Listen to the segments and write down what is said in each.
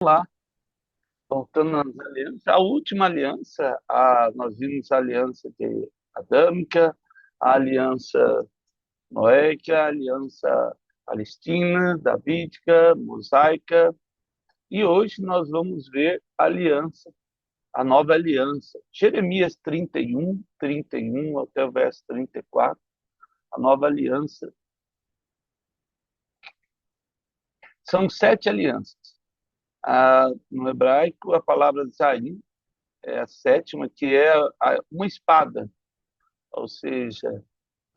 lá, voltando nas alianças, a última aliança, nós vimos a aliança adâmica, a aliança noéica, a aliança palestina, davídica, mosaica, e hoje nós vamos ver a aliança, a nova aliança. Jeremias 31 até o verso 34, a nova aliança. São 7 alianças. No hebraico, a palavra zaim é a sétima, que é uma espada, ou seja,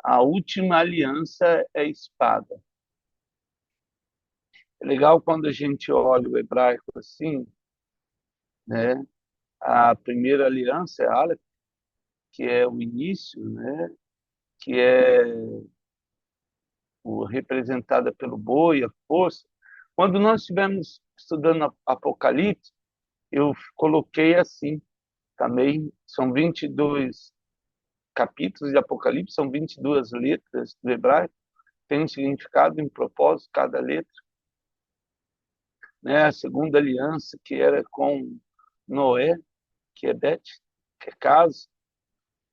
a última aliança é espada. É legal quando a gente olha o hebraico assim, né? A primeira aliança é Aleph, que é o início, né? Que é representada pelo boi, a força. Quando nós estivemos estudando Apocalipse, eu coloquei assim, também são 22 capítulos de Apocalipse, são 22 letras do hebraico, tem um significado e um propósito cada letra, né? A segunda aliança, que era com Noé, que é Bet, que é casa,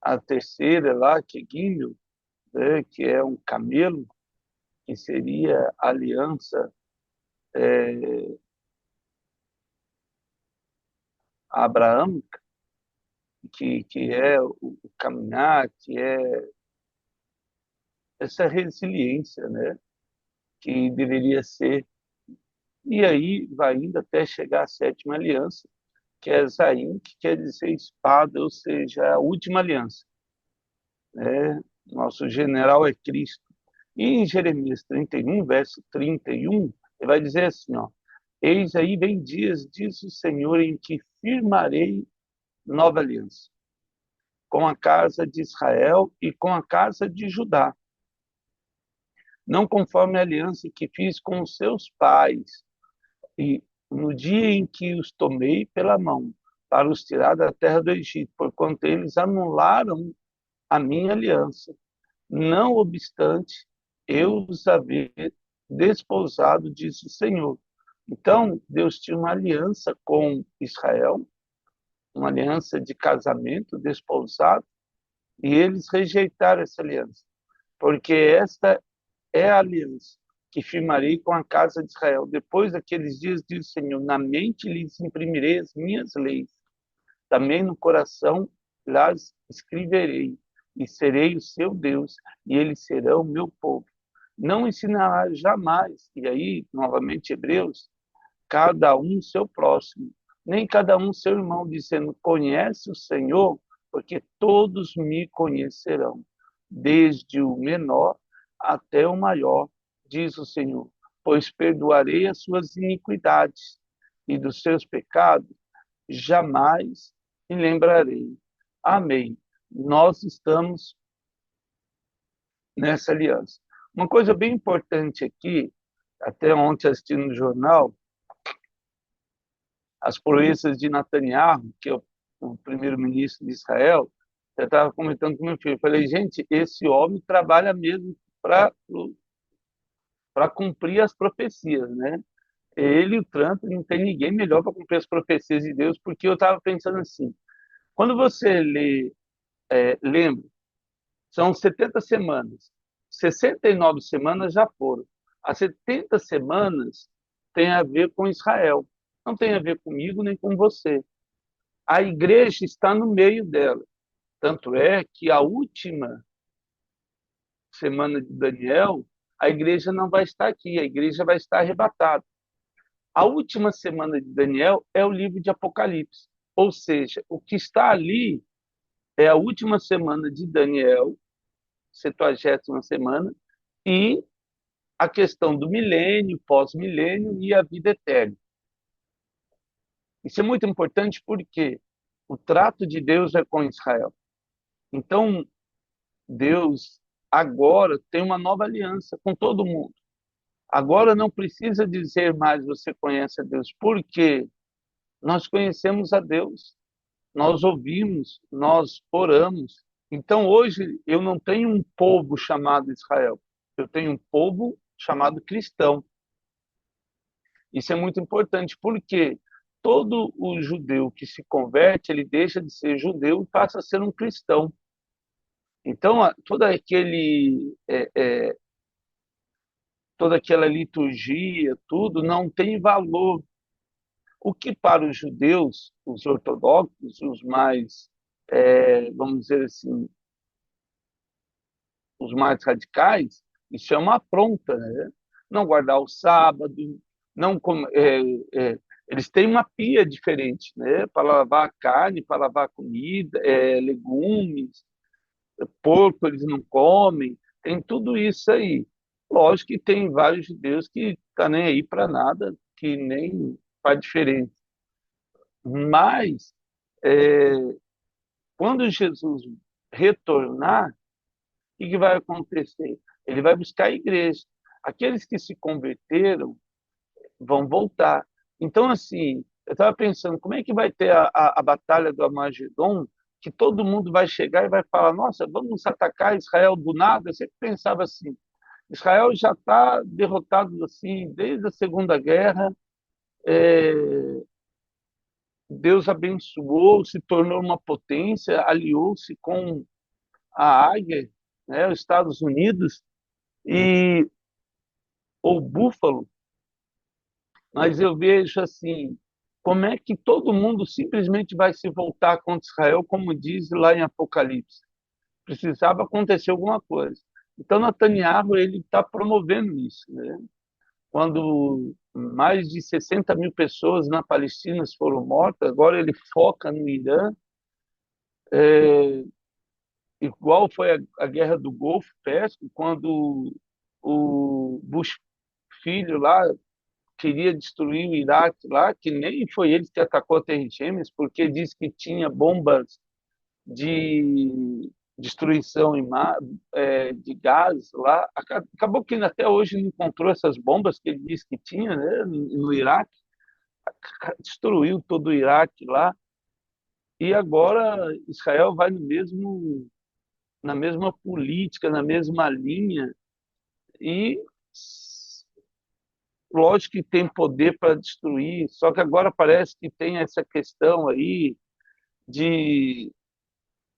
a terceira lá, que é Gimel, né? Que é um camelo, que seria a aliança abraâmica, que é o caminhar, que é essa resiliência, né? Que deveria ser. E aí vai indo até chegar à sétima aliança, que é Zaim, que quer dizer espada, ou seja, a última aliança, né? Nosso general é Cristo. E em Jeremias 31, verso 31, ele vai dizer assim, ó: Eis aí vem dias, diz o Senhor, em que firmarei nova aliança com a casa de Israel e com a casa de Judá, não conforme a aliança que fiz com os seus pais, e no dia em que os tomei pela mão para os tirar da terra do Egito, porquanto eles anularam a minha aliança. Não obstante, eu os haver desposado, diz o Senhor. Então, Deus tinha uma aliança com Israel, uma aliança de casamento, desposado, e eles rejeitaram essa aliança, porque esta é a aliança que firmarei com a casa de Israel. Depois daqueles dias, diz o Senhor, na mente lhes imprimirei as minhas leis, também no coração las escreverei, e serei o seu Deus, e eles serão o meu povo. Não ensinará jamais, e aí, novamente, Hebreus, cada um seu próximo, nem cada um seu irmão, dizendo, conhece o Senhor, porque todos me conhecerão, desde o menor até o maior, diz o Senhor, pois perdoarei as suas iniquidades e dos seus pecados jamais me lembrarei. Amém. Nós estamos nessa aliança. Uma coisa bem importante aqui, até ontem assistindo no jornal, as proezas de Netanyahu, que é o primeiro-ministro de Israel, eu estava comentando com meu filho, eu falei, gente, esse homem trabalha mesmo para cumprir as profecias, né? Ele e o Trump, não tem ninguém melhor para cumprir as profecias de Deus, porque eu estava pensando assim, quando você lembra, são 70 semanas, 69 semanas já foram, as 70 semanas tem a ver com Israel, não tem a ver comigo nem com você. A igreja está no meio dela. Tanto é que a última semana de Daniel, a igreja não vai estar aqui, a igreja vai estar arrebatada. A última semana de Daniel é o livro de Apocalipse. Ou seja, o que está ali é a última semana de Daniel, 70ª semana, e a questão do milênio, pós-milênio e a vida eterna. Isso é muito importante porque o trato de Deus é com Israel. Então, Deus agora tem uma nova aliança com todo mundo. Agora não precisa dizer mais você conhece a Deus, porque nós conhecemos a Deus, nós ouvimos, nós oramos. Então hoje eu não tenho um povo chamado Israel, eu tenho um povo chamado cristão. Isso é muito importante, porque todo o judeu que se converte, ele deixa de ser judeu e passa a ser um cristão. Então, toda aquela liturgia, tudo, não tem valor. O que para os judeus, os ortodoxos, os mais, vamos dizer assim, os mais radicais, isso é uma afronta, né? Não guardar o sábado, não eles têm uma pia diferente, né? Para lavar a carne, para lavar a comida, legumes, porco eles não comem, tem tudo isso aí. Lógico que tem vários judeus que tá nem aí para nada, que nem faz diferença. Mas é, quando Jesus retornar, o que vai acontecer? Ele vai buscar a igreja. Aqueles que se converteram vão voltar. Então, assim, eu estava pensando, como é que vai ter a batalha do Armagedon, que todo mundo vai chegar e vai falar, nossa, vamos atacar Israel do nada? Eu sempre pensava assim, Israel já está derrotado assim desde a Segunda Guerra, é, Deus abençoou, se tornou uma potência, aliou-se com a Águia, né, os Estados Unidos, e ou Búfalo, mas eu vejo assim, como é que todo mundo simplesmente vai se voltar contra Israel, como diz lá em Apocalipse? Precisava acontecer alguma coisa. Então, Netanyahu ele está promovendo isso, né? Quando mais de 60 mil pessoas na Palestina foram mortas, agora ele foca no Irã, igual foi a Guerra do Golfo Pérsico, quando o Bush filho lá queria destruir o Iraque lá, que nem foi ele que atacou a Torre Gêmeas, porque disse que tinha bombas de destruição de gás lá. Acabou que até hoje não encontrou essas bombas que ele disse que tinha, né, no Iraque. Destruiu todo o Iraque lá. E agora Israel vai na mesma política, na mesma linha. E lógico que tem poder para destruir, só que agora parece que tem essa questão aí de,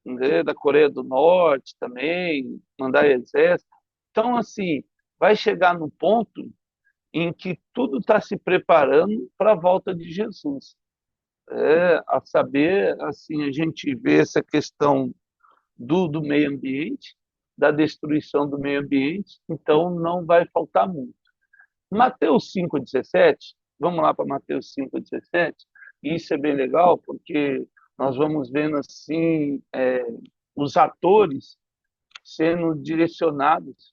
né, da Coreia do Norte também, mandar exército. Então, assim, vai chegar no ponto em que tudo está se preparando para a volta de Jesus. A saber, assim, a gente vê essa questão do meio ambiente, da destruição do meio ambiente, então não vai faltar muito. Mateus 5,17, vamos lá para Mateus 5,17, e isso é bem legal, porque nós vamos vendo assim os atores sendo direcionados,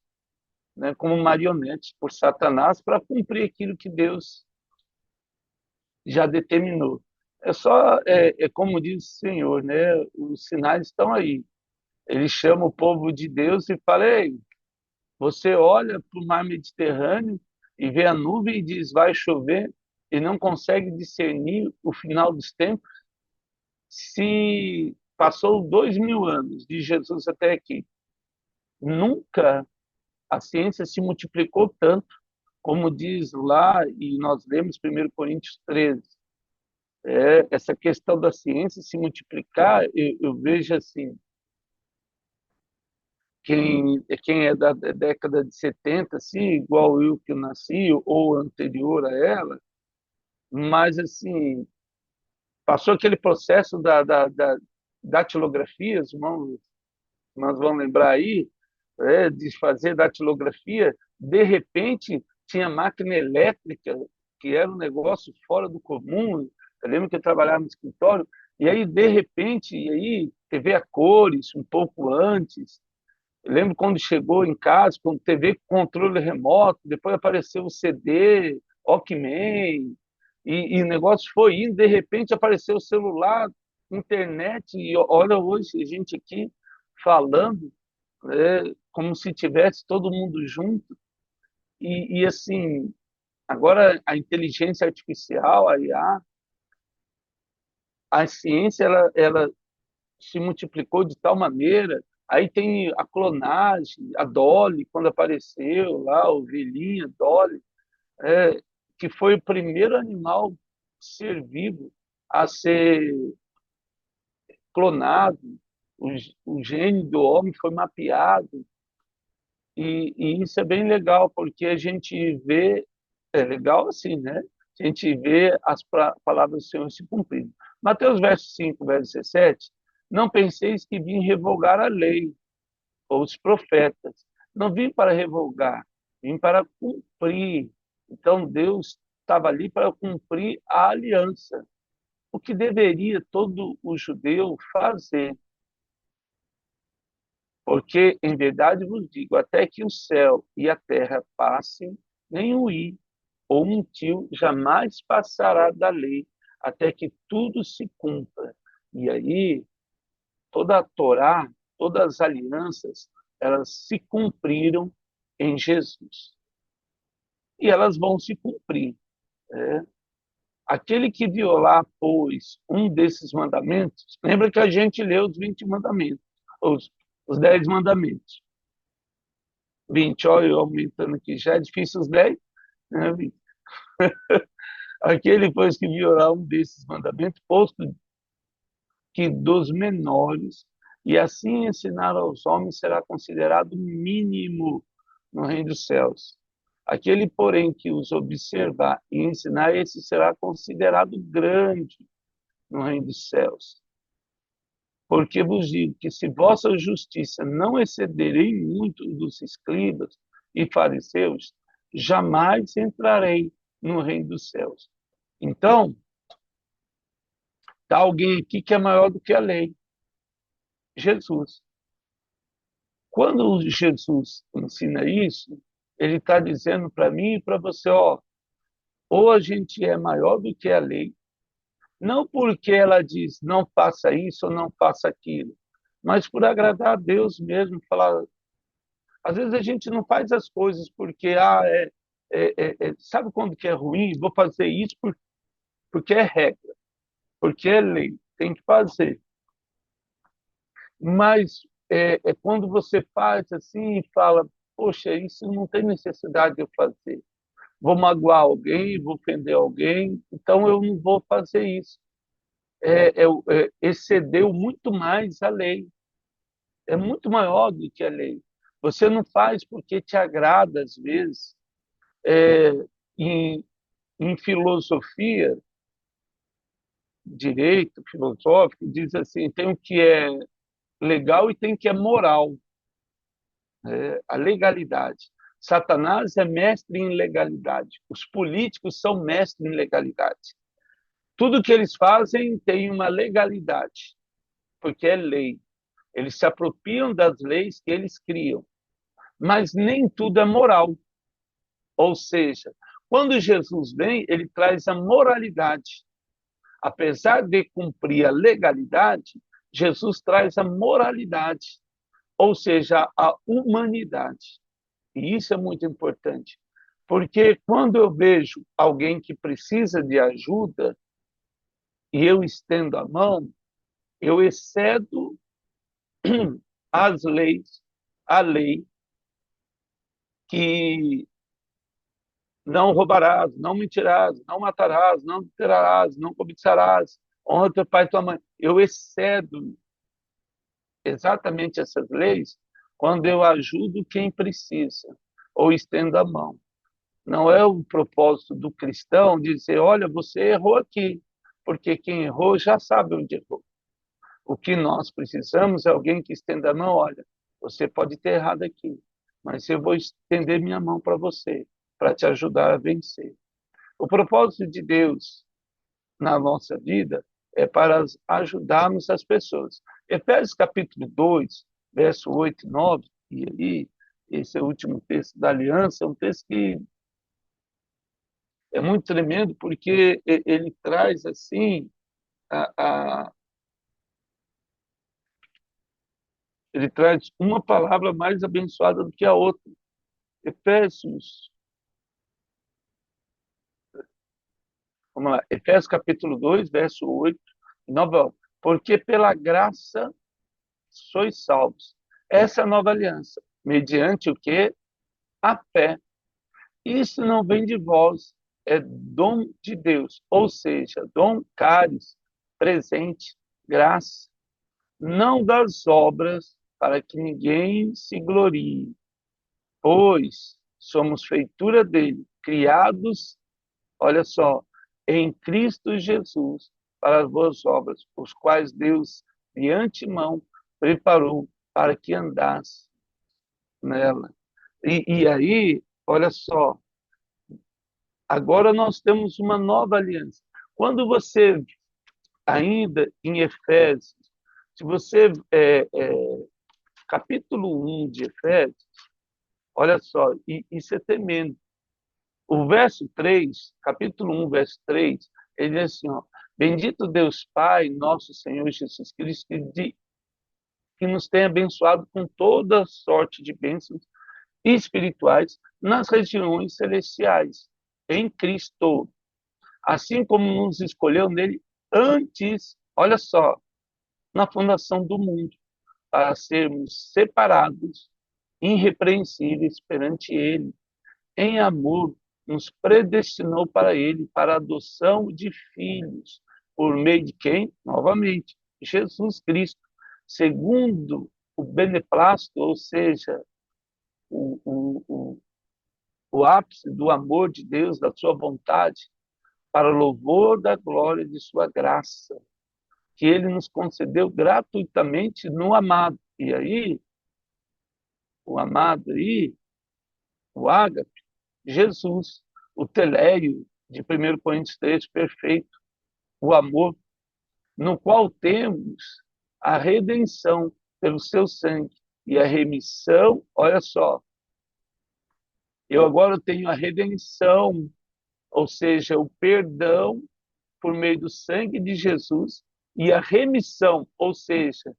né, como marionetes por Satanás para cumprir aquilo que Deus já determinou. É como diz o Senhor, né? Os sinais estão aí. Ele chama o povo de Deus e fala: Ei, você olha para o mar Mediterrâneo e vê a nuvem e diz vai chover e não consegue discernir o final dos tempos. Se passou 2000 anos de Jesus até aqui, nunca a ciência se multiplicou tanto, como diz lá, e nós lemos 1 Coríntios 13. Essa questão da ciência se multiplicar, eu vejo assim, quem é da década de 70, assim, igual eu que nasci, ou anterior a ela, mas assim, passou aquele processo da datilografia, os irmãos vão lembrar aí, de fazer datilografia, de repente tinha máquina elétrica, que era um negócio fora do comum. Eu lembro que eu trabalhava no escritório, e aí, de repente, e aí, TV a cores, um pouco antes. Eu lembro quando chegou em casa, com TV com controle remoto, depois apareceu o CD, Walkman, e o negócio foi indo, de repente apareceu o celular, internet, e olha hoje a gente aqui falando, como se tivesse todo mundo junto. Assim, agora a inteligência artificial, a IA, a ciência, ela se multiplicou de tal maneira. Aí tem a clonagem, a Dolly, quando apareceu lá, o velhinho, Dolly. que foi o primeiro animal ser vivo a ser clonado, o gene do homem foi mapeado, e isso é bem legal, porque a gente vê, é legal assim, né? A gente vê as palavras do Senhor se cumprindo. Mateus verso 5, verso 17, não penseis que vim revogar a lei ou os profetas. Não vim para revogar, vim para cumprir. Então Deus estava ali para cumprir a aliança, o que deveria todo o judeu fazer. Porque, em verdade vos digo, até que o céu e a terra passem, nem o i ou um tio jamais passará da lei, até que tudo se cumpra. E aí, toda a Torá, todas as alianças, elas se cumpriram em Jesus. E elas vão se cumprir. Né? Aquele que violar, pois, um desses mandamentos, lembra que a gente leu os 20 mandamentos, os 10 mandamentos. 20, olha, eu aumentando aqui, já é difícil os 10, né, 20. Aquele, pois, que violar um desses mandamentos, posto que dos menores, e assim ensinar aos homens, será considerado mínimo no reino dos céus. Aquele, porém, que os observar e ensinar, esse será considerado grande no reino dos céus. Porque vos digo que se vossa justiça não excederei muito dos escribas e fariseus, jamais entrarei no reino dos céus. Então, está alguém aqui que é maior do que a lei, Jesus. Quando Jesus ensina isso, ele está dizendo para mim e para você, ó, ou a gente é maior do que a lei, não porque ela diz não faça isso ou não faça aquilo, mas por agradar a Deus mesmo, falar. Às vezes a gente não faz as coisas porque sabe quando que é ruim? Vou fazer isso porque é regra, porque é lei, tem que fazer. Mas é quando você faz assim e fala, poxa, isso não tem necessidade de eu fazer. Vou magoar alguém, vou ofender alguém, então eu não vou fazer isso. Excedeu muito mais a lei, é muito maior do que a lei. Você não faz porque te agrada às vezes. É, em, em filosofia, direito filosófico, diz assim, tem o que é legal e tem o que é moral, né? A legalidade. Satanás é mestre em legalidade. Os políticos são mestres em legalidade. Tudo que eles fazem tem uma legalidade, porque é lei. Eles se apropriam das leis que eles criam. Mas nem tudo é moral. Ou seja, quando Jesus vem, ele traz a moralidade. Apesar de cumprir a legalidade, Jesus traz a moralidade, ou seja, a humanidade. E isso é muito importante, porque quando eu vejo alguém que precisa de ajuda e eu estendo a mão, eu excedo as leis, a lei que não roubarás, não mentirás, não matarás, não adulterarás, não cobiçarás, honra teu pai e tua mãe. Eu excedo exatamente essas leis quando eu ajudo quem precisa ou estendo a mão. Não é o propósito do cristão dizer, olha, você errou aqui, porque quem errou já sabe onde errou. O que nós precisamos é alguém que estenda a mão, olha, você pode ter errado aqui, mas eu vou estender minha mão para você, para te ajudar a vencer. O propósito de Deus na nossa vida é para ajudarmos as pessoas. Efésios capítulo 2, verso 8 e 9, e ali, esse é o último texto da aliança, é um texto que é muito tremendo, porque ele traz assim, a, a, ele traz uma palavra mais abençoada do que a outra. Efésios, vamos lá, Efésios capítulo 2, verso 8 e 9, porque pela graça sois salvos. Essa é a nova aliança, mediante o que? A fé. Isso não vem de vós, é dom de Deus, ou seja, dom, caris, presente, graça, não das obras, para que ninguém se glorie, pois somos feitura dele, criados, olha só, em Cristo Jesus, para as boas obras, os quais Deus de antemão preparou para que andasse nela. E aí, olha só, agora nós temos uma nova aliança. Quando você, ainda em Efésios, se você, capítulo 1 de Efésios, olha só, isso é tremendo. O verso 3, capítulo 1, verso 3, ele diz assim, ó, bendito Deus Pai, nosso Senhor Jesus Cristo, que nos tem abençoado com toda sorte de bênçãos espirituais nas regiões celestiais, em Cristo, assim como nos escolheu nele antes, olha só, na fundação do mundo, para sermos separados, irrepreensíveis perante ele. Em amor, nos predestinou para ele, para a adoção de filhos, por meio de quem? Novamente, Jesus Cristo, segundo o beneplácito, ou seja, o, o, o, o ápice do amor de Deus, da sua vontade, para louvor da glória de sua graça, que ele nos concedeu gratuitamente no amado. E aí, o amado aí, o ágape, Jesus, o teléio de 1 Coríntios 3, perfeito, o amor, no qual temos a redenção pelo seu sangue e a remissão, olha só, eu agora tenho a redenção, ou seja, o perdão por meio do sangue de Jesus e a remissão, ou seja,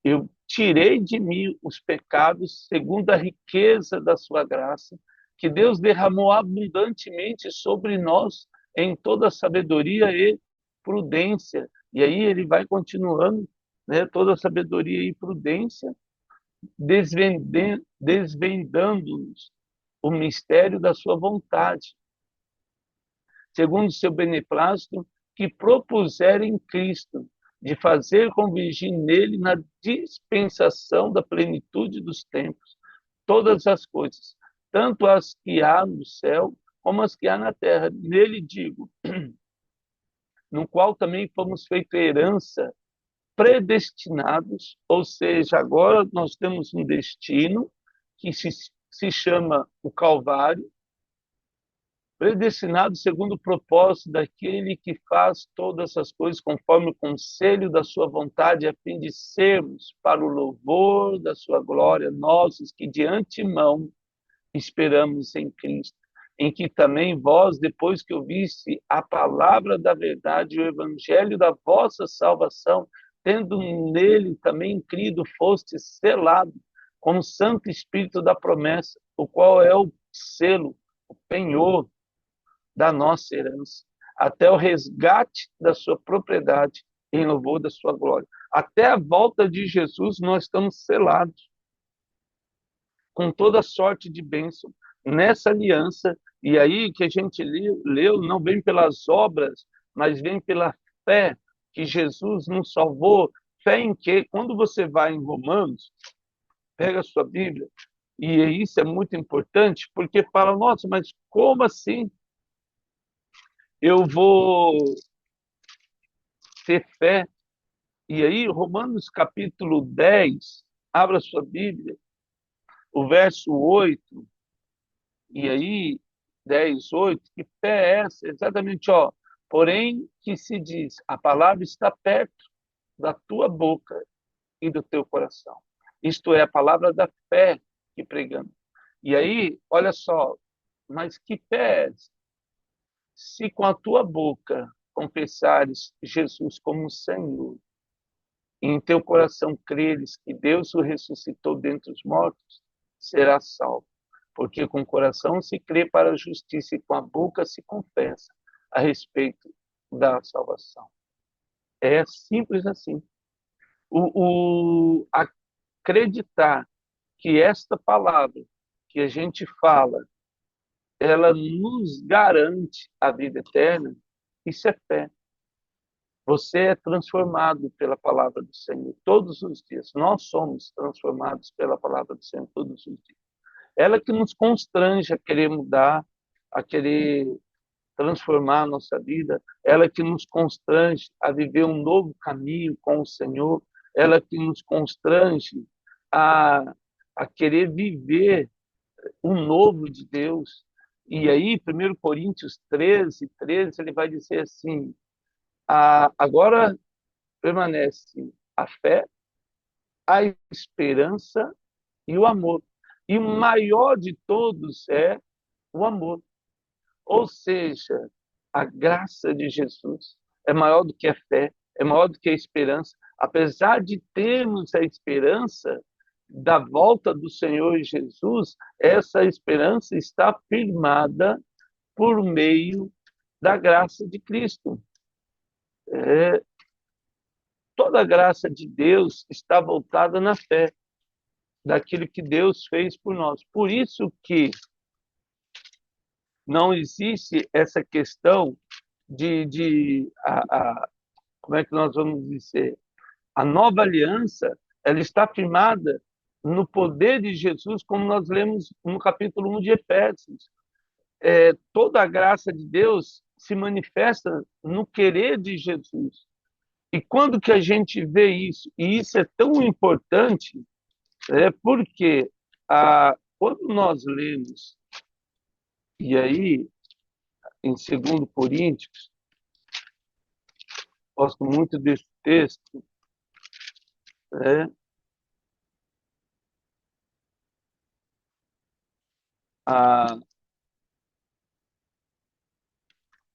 eu tirei de mim os pecados segundo a riqueza da sua graça, que Deus derramou abundantemente sobre nós em toda sabedoria e prudência. E aí ele vai continuando, né, toda sabedoria e prudência, desvendando-nos o mistério da sua vontade, segundo o seu beneplácito, que propuseram em Cristo, de fazer convergir nele, na dispensação da plenitude dos tempos, todas as coisas, tanto as que há no céu, como as que há na terra. Nele digo, no qual também fomos feitos herança, predestinados, ou seja, agora nós temos um destino que se chama o Calvário, predestinado segundo o propósito daquele que faz todas as coisas conforme o conselho da sua vontade, a fim de sermos, para o louvor da sua glória, nós que de antemão esperamos em Cristo, em que também vós, depois que ouviste a palavra da verdade, o evangelho da vossa salvação, tendo nele também crido, foste selado com o Santo Espírito da promessa, o qual é o selo, o penhor da nossa herança, até o resgate da sua propriedade em louvor da sua glória. Até a volta de Jesus, nós estamos selados com toda sorte de bênção nessa aliança. E aí que a gente leu, não vem pelas obras, mas vem pela fé que Jesus nos salvou. Fé em quê? Quando você vai em Romanos, pega a sua Bíblia, e isso é muito importante, porque fala, nossa, mas como assim eu vou ter fé? E aí, Romanos capítulo 10, abra sua Bíblia, o verso 8, e aí, 10, 8, que fé é essa? Exatamente, ó. Porém, que se diz, a palavra está perto da tua boca e do teu coração. Isto é, a palavra da fé que pregamos. E aí, olha só, mas que fé é essa? Se com a tua boca confessares Jesus como Senhor, e em teu coração creres que Deus o ressuscitou dentre os mortos, serás salvo. Porque com o coração se crê para a justiça e com a boca se confessa a respeito da salvação. É simples assim. Acreditar que esta palavra que a gente fala ela nos garante a vida eterna, isso é fé. Você é transformado pela palavra do Senhor todos os dias. Nós somos transformados pela palavra do Senhor todos os dias. Ela que nos constrange a querer mudar, a querer transformar a nossa vida, ela que nos constrange a viver um novo caminho com o Senhor, ela que nos constrange a, a querer viver o novo de Deus. E aí, 1 Coríntios 13, ele vai dizer assim, agora permanece a fé, a esperança e o amor. E o maior de todos é o amor. Ou seja, a graça de Jesus é maior do que a fé, é maior do que a esperança. Apesar de termos a esperança da volta do Senhor Jesus, essa esperança está firmada por meio da graça de Cristo. Toda a graça de Deus está voltada na fé, daquilo que Deus fez por nós. Por isso que não existe essa questão como é que nós vamos dizer? A nova aliança, ela está firmada no poder de Jesus, como nós lemos no capítulo 1 de Efésios. Toda a graça de Deus se manifesta no querer de Jesus. E quando que a gente vê isso? E isso é tão importante, porque quando nós lemos, e aí, em 2 Coríntios, gosto muito desse texto, né? Ah,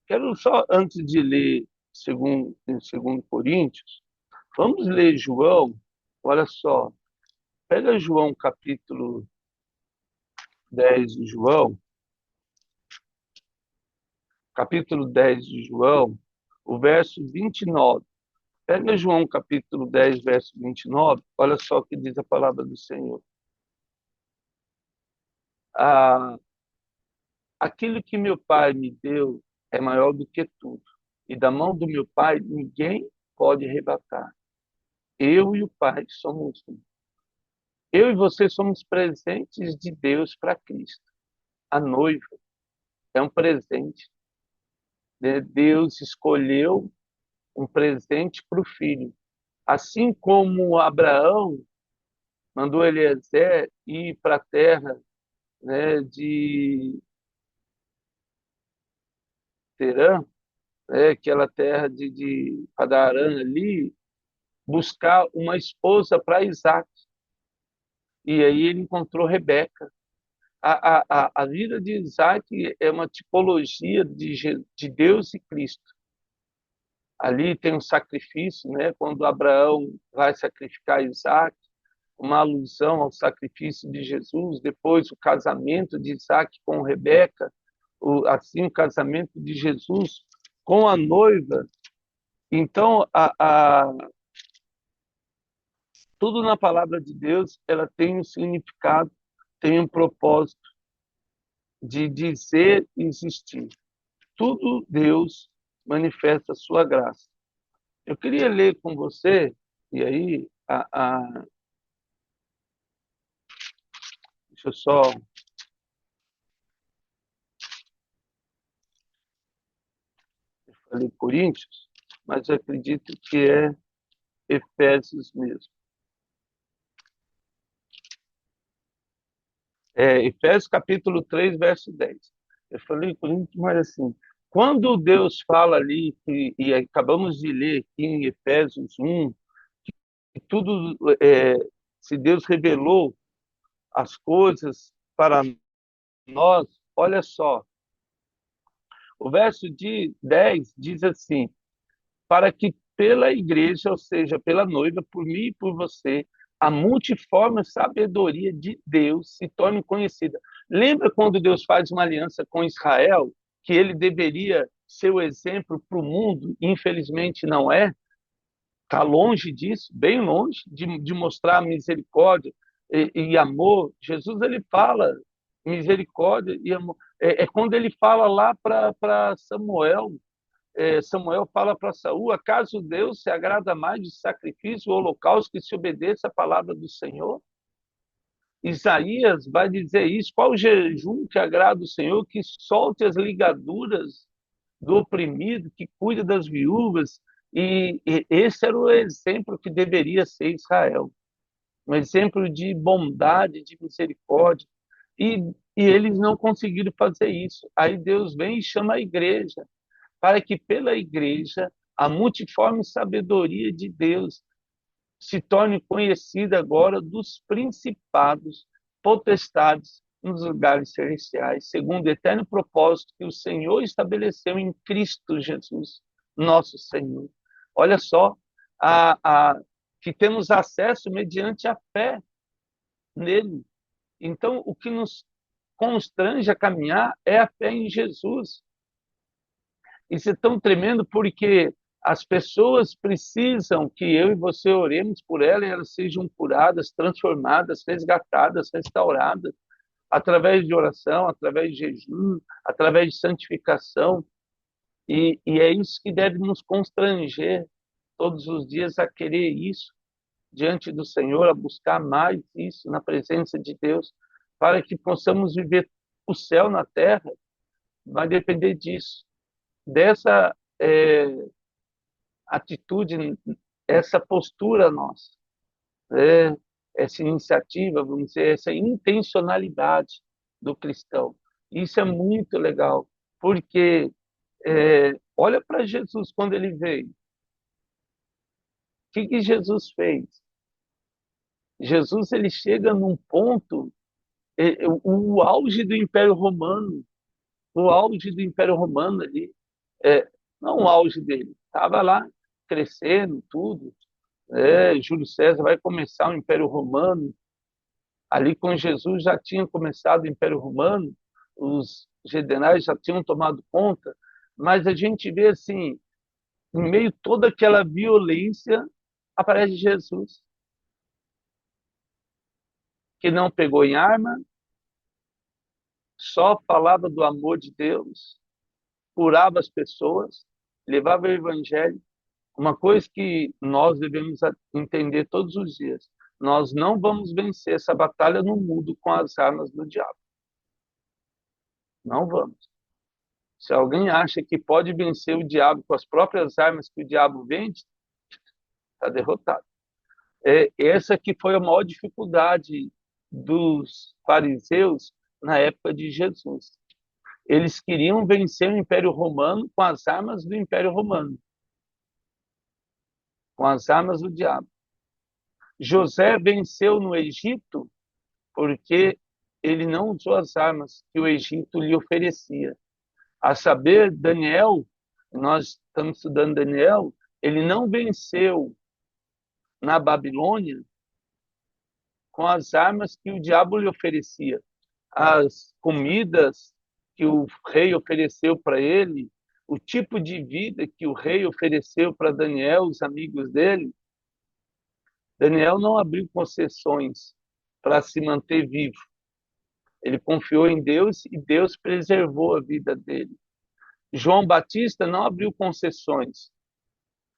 quero só, antes de ler em 2 Coríntios, vamos ler João, olha só, pega João capítulo 10 de João, capítulo 10 de João, o verso 29. Pega João capítulo 10, verso 29, olha só o que diz a palavra do Senhor. Ah, aquilo que meu Pai me deu é maior do que tudo, e da mão do meu Pai ninguém pode arrebatar. Eu e o Pai somos um. Eu e você somos presentes de Deus para Cristo. A noiva é um presente, né? Deus escolheu um presente para o filho. Assim como Abraão mandou Eliezer ir para a terra, né, de Terã, né, aquela terra de Padarã ali, buscar uma esposa para Isaac. E aí ele encontrou Rebeca. A vida de Isaac é uma tipologia de Deus e Cristo. Ali tem um sacrifício, né? Quando Abraão vai sacrificar Isaac, uma alusão ao sacrifício de Jesus, depois o casamento de Isaac com Rebeca, assim o casamento de Jesus com a noiva. Então, tudo na palavra de Deus, ela tem um significado, tem um propósito de dizer e existir. Tudo Deus manifesta a sua graça. Eu queria ler com você, e aí, deixa eu só. Eu falei Coríntios, mas eu acredito que é Efésios mesmo. Efésios capítulo 3, verso 10. Eu falei Coríntios, mas assim, quando Deus fala ali, e acabamos de ler aqui em Efésios 1, que tudo, se Deus revelou as coisas para nós, olha só, o verso de 10 diz assim, para que pela igreja, ou seja, pela noiva, por mim e por você, a multiforme sabedoria de Deus se torne conhecida. Lembra quando Deus faz uma aliança com Israel, que ele deveria ser o exemplo para o mundo, infelizmente não é? Está longe disso, bem longe de mostrar misericórdia e amor. Jesus ele fala misericórdia e amor. É quando ele fala lá para Samuel, Samuel fala para Saul: acaso Deus se agrada mais de sacrifício ou holocausto que se obedeça à palavra do Senhor? Isaías vai dizer isso: qual o jejum que agrada o Senhor, que solte as ligaduras do oprimido, que cuida das viúvas. E esse era o exemplo que deveria ser Israel, um exemplo de bondade, de misericórdia. E eles não conseguiram fazer isso. Aí Deus vem e chama a igreja, para que pela igreja a multiforme sabedoria de Deus se torne conhecida agora dos principados, potestades nos lugares celestiais, segundo o eterno propósito que o Senhor estabeleceu em Cristo Jesus, nosso Senhor. Olha só, que temos acesso mediante a fé nele. Então, o que nos constrange a caminhar é a fé em Jesus. Isso é tão tremendo porque as pessoas precisam que eu e você oremos por elas e elas sejam curadas, transformadas, resgatadas, restauradas, através de oração, através de jejum, através de santificação. E é isso que deve nos constranger todos os dias a querer isso diante do Senhor, a buscar mais isso na presença de Deus, para que possamos viver o céu na terra. Vai depender disso, dessa atitude, essa postura nossa, né? Essa iniciativa, vamos dizer, essa intencionalidade do cristão. Isso é muito legal, porque olha para Jesus quando ele veio. O que Jesus fez? Jesus ele chega num ponto, o auge do Império Romano, o auge do Império Romano ali, não o auge dele, estava lá crescendo tudo, Júlio César vai começar o Império Romano, ali com Jesus já tinha começado o Império Romano, os generais já tinham tomado conta, mas a gente vê assim, em meio a toda aquela violência, aparece Jesus, que não pegou em arma, só falava do amor de Deus, curava as pessoas, levava o evangelho. Uma coisa que nós devemos entender todos os dias: nós não vamos vencer essa batalha no mundo com as armas do diabo. Não vamos. Se alguém acha que pode vencer o diabo com as próprias armas que o diabo vende, está derrotado. Essa que foi a maior dificuldade dos fariseus na época de Jesus. Eles queriam vencer o Império Romano com as armas do Império Romano, com as armas do diabo. José venceu no Egito porque ele não usou as armas que o Egito lhe oferecia. A saber, Daniel, nós estamos estudando Daniel, ele não venceu na Babilônia com as armas que o diabo lhe oferecia. As comidas que o rei ofereceu para ele, o tipo de vida que o rei ofereceu para Daniel, os amigos dele, Daniel não abriu concessões para se manter vivo. Ele confiou em Deus e Deus preservou a vida dele. João Batista não abriu concessões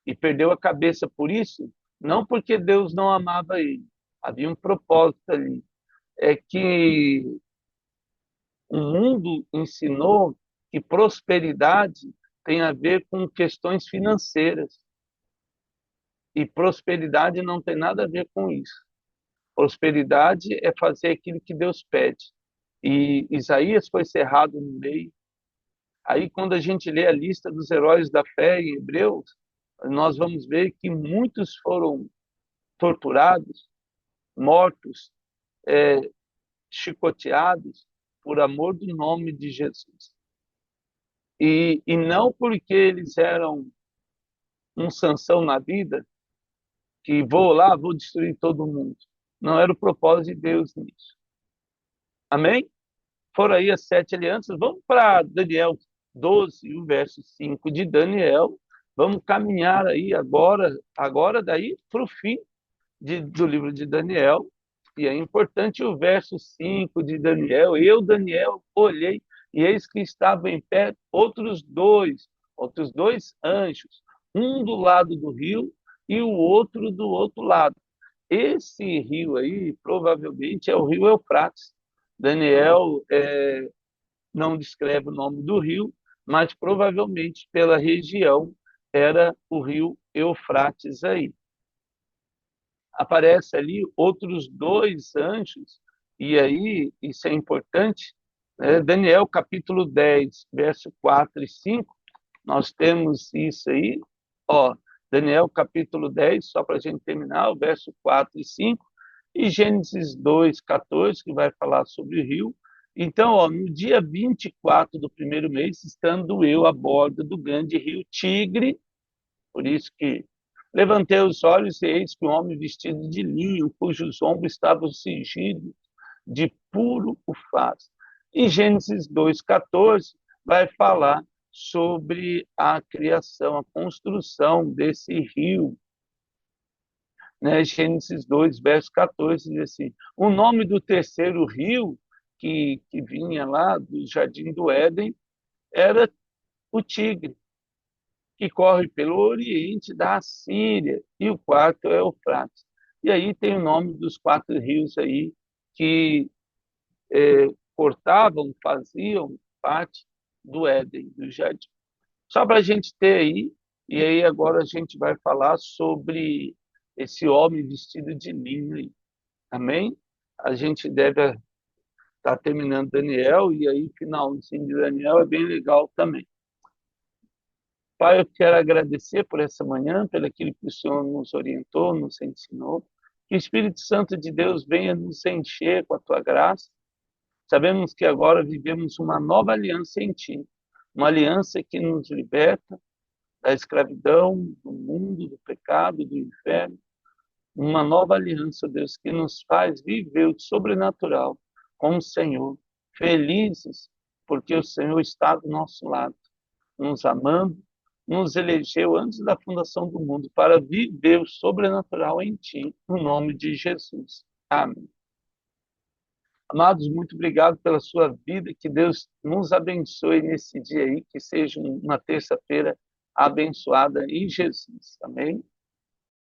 e perdeu a cabeça por isso, não porque Deus não amava ele. Havia um propósito ali. É que o mundo ensinou que prosperidade tem a ver com questões financeiras. E prosperidade não tem nada a ver com isso. Prosperidade é fazer aquilo que Deus pede. E Isaías foi cerrado no meio. Aí, quando a gente lê a lista dos heróis da fé em Hebreus, nós vamos ver que muitos foram torturados, mortos, chicoteados por amor do nome de Jesus. E não porque eles eram um Sansão na vida, que vou lá, vou destruir todo mundo. Não era o propósito de Deus nisso. Amém? Foram aí as 7 alianças. Vamos para Daniel 12, o verso 5 de Daniel. Vamos caminhar aí agora daí para o fim do livro de Daniel. E é importante o verso 5 de Daniel. Eu, Daniel, olhei, e eis que estavam em pé outros dois anjos, um do lado do rio e o outro do outro lado. Esse rio aí, provavelmente, é o rio Eufrates. Daniel não descreve o nome do rio, mas provavelmente pela região era o rio Eufrates aí. Aparece ali outros dois anjos, e aí isso é importante, né? Daniel capítulo 10, verso 4 e 5, nós temos isso aí, ó, Daniel capítulo 10, só para a gente terminar, o verso 4 e 5, e Gênesis 2, 14, que vai falar sobre o rio. Então, ó, no dia 24 do primeiro mês, estando eu à borda do grande rio Tigre, por isso que levantei os olhos e eis que um homem vestido de linho, cujos ombros estavam cingidos de puro ufaz. E Gênesis 2,14 vai falar sobre a criação, a construção desse rio. Né? Gênesis 2, verso 14, diz assim: o nome do terceiro rio que vinha lá do Jardim do Éden era o Tigre, que corre pelo oriente da Síria, e o quarto é o Eufrates. E aí tem o nome dos quatro rios aí que cortavam, faziam parte do Éden, do jardim. Só para a gente ter aí, e aí agora a gente vai falar sobre esse homem vestido de linho aí. Amém? A gente deve estar terminando Daniel, e aí finalzinho de Daniel é bem legal também. Pai, eu quero agradecer por essa manhã, pelo aquilo que o Senhor nos orientou, nos ensinou. Que o Espírito Santo de Deus venha nos encher com a tua graça. Sabemos que agora vivemos uma nova aliança em ti, uma aliança que nos liberta da escravidão, do mundo, do pecado, do inferno. Uma nova aliança, Deus, que nos faz viver o sobrenatural com o Senhor, felizes, porque o Senhor está do nosso lado, nos amando, nos elegeu antes da fundação do mundo para viver o sobrenatural em ti, no nome de Jesus. Amém. Amados, muito obrigado pela sua vida, que Deus nos abençoe nesse dia aí, que seja uma terça-feira abençoada em Jesus. Amém?